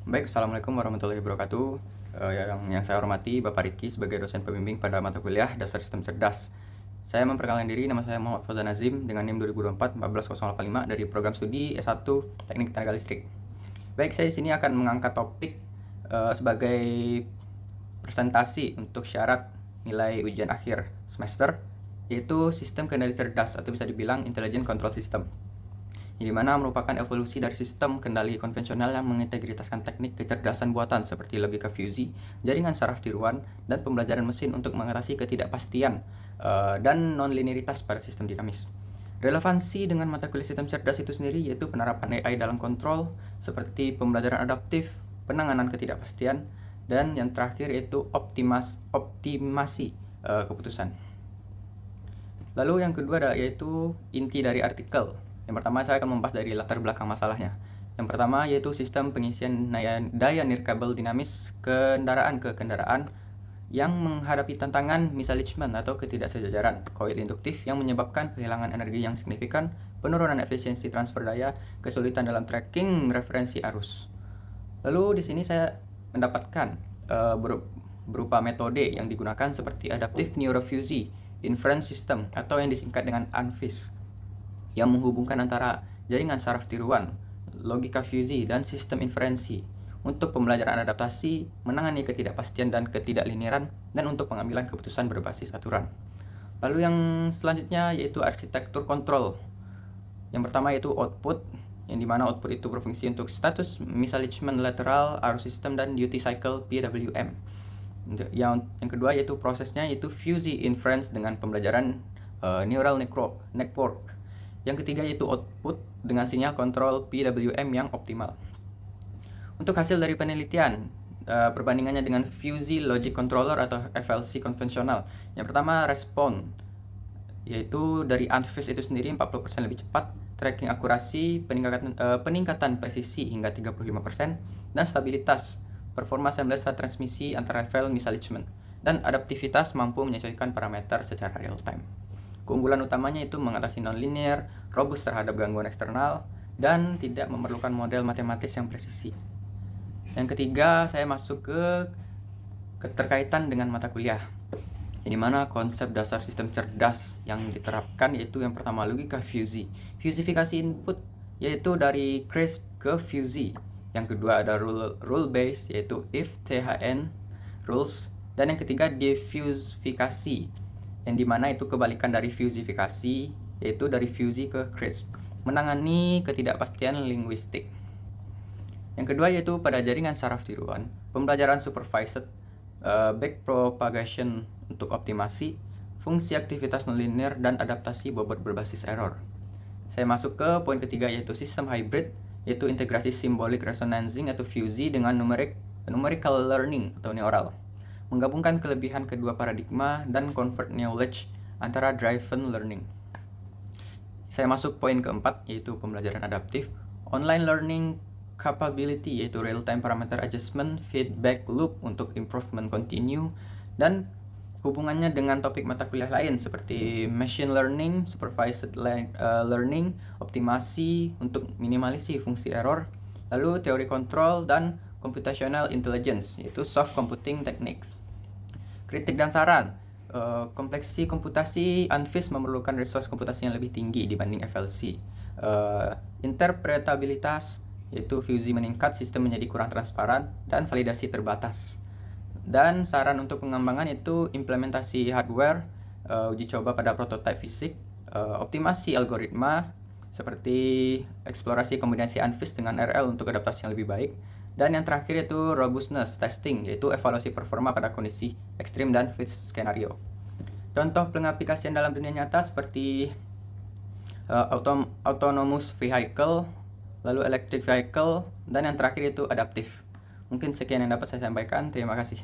Baik, Assalamualaikum warahmatullahi wabarakatuh. Yang saya hormati Bapak Riki sebagai dosen pembimbing pada mata kuliah Dasar Sistem Cerdas. Saya memperkenalkan diri, nama saya Muhammad Fauzan Nazim dengan NIM 2024-14085 dari program studi S1 Teknik Tenaga Listrik. Baik, saya di sini akan mengangkat topik sebagai presentasi untuk syarat nilai ujian akhir semester, yaitu sistem kendali cerdas atau bisa dibilang intelligent control system, di mana merupakan evolusi dari sistem kendali konvensional yang mengintegritaskan teknik kecerdasan buatan seperti logika fusi, jaringan saraf tiruan, dan pembelajaran mesin untuk mengatasi ketidakpastian dan non-linearitas pada sistem dinamis. Relevansi dengan mata kuliah sistem cerdas itu sendiri yaitu penerapan AI dalam kontrol seperti pembelajaran adaptif, penanganan ketidakpastian, dan yang terakhir yaitu optimasi keputusan. Lalu yang kedua yaitu inti dari artikel. Yang pertama saya akan membahas dari latar belakang masalahnya. Yang pertama yaitu sistem pengisian daya nirkabel dinamis kendaraan ke kendaraan yang menghadapi tantangan misalignment atau ketidaksejajaran koil induktif yang menyebabkan kehilangan energi yang signifikan, penurunan efisiensi transfer daya, kesulitan dalam tracking referensi arus. Lalu di sini saya mendapatkan berupa metode yang digunakan seperti Adaptive Neurofusion Inference System atau yang disingkat dengan ANFIS, yang menghubungkan antara jaringan saraf tiruan, logika fusi, dan sistem inferensi untuk pembelajaran adaptasi, menangani ketidakpastian dan ketidakliniaran, dan untuk pengambilan keputusan berbasis aturan. Lalu yang selanjutnya yaitu arsitektur kontrol. Yang pertama yaitu output, yang dimana output itu berfungsi untuk status misalignment lateral, arus system, dan duty cycle PWM. Yang kedua yaitu prosesnya yaitu fusi inference dengan pembelajaran neural network. Yang ketiga yaitu output dengan sinyal kontrol PWM yang optimal. Untuk hasil dari penelitian, perbandingannya dengan Fuzzy Logic Controller atau FLC konvensional. Yang pertama, respon, yaitu dari ANFIS itu sendiri 40% lebih cepat, tracking akurasi, peningkatan presisi hingga 35%, dan stabilitas, performa semblase transmisi antar level misalignment, dan adaptivitas mampu menyesuaikan parameter secara real time. Keunggulan utamanya itu mengatasi non-linear, robust terhadap gangguan eksternal, dan tidak memerlukan model matematis yang presisi. Yang ketiga, saya masuk ke keterkaitan dengan mata kuliah, di mana konsep dasar sistem cerdas yang diterapkan yaitu yang pertama logika fusi, fusifikasi input yaitu dari CRISP ke fusi. Yang kedua ada rule based yaitu if THN rules, dan yang ketiga diffusifikasi yang dimana itu kebalikan dari fusifikasi yaitu dari fusi ke CRISP, menangani ketidakpastian linguistik. Yang kedua yaitu pada jaringan saraf tiruan, pembelajaran supervised backpropagation untuk optimasi, fungsi aktivitas nonlinear, dan adaptasi bobot berbasis error. Saya masuk ke poin ketiga yaitu sistem hybrid, yaitu integrasi symbolic resonanzing atau fusi dengan numerical learning atau neural, menggabungkan kelebihan kedua paradigma dan convert knowledge antara driven learning. Saya masuk poin keempat yaitu pembelajaran adaptif, online learning capability yaitu real-time parameter adjustment, feedback loop untuk improvement continue, dan hubungannya dengan topik mata kuliah lain seperti machine learning, supervised learning, optimasi untuk minimalisi fungsi error, lalu teori kontrol, dan computational intelligence yaitu soft computing techniques. Kritik dan saran, kompleksi komputasi ANFIS memerlukan resource komputasi yang lebih tinggi dibanding FLC. Interpretabilitas yaitu fusi meningkat, sistem menjadi kurang transparan, dan validasi terbatas. Dan saran untuk pengembangan yaitu implementasi hardware, uji coba pada prototipe fisik, optimasi algoritma seperti eksplorasi kombinasi ANFIS dengan RL untuk adaptasi yang lebih baik, dan yang terakhir yaitu robustness testing, yaitu evaluasi performa pada kondisi ekstrim dan fit skenario. Contoh pengaplikasian dalam dunia nyata seperti autonomous vehicle, lalu electric vehicle, dan yang terakhir itu adaptif. Mungkin sekian yang dapat saya sampaikan. Terima kasih.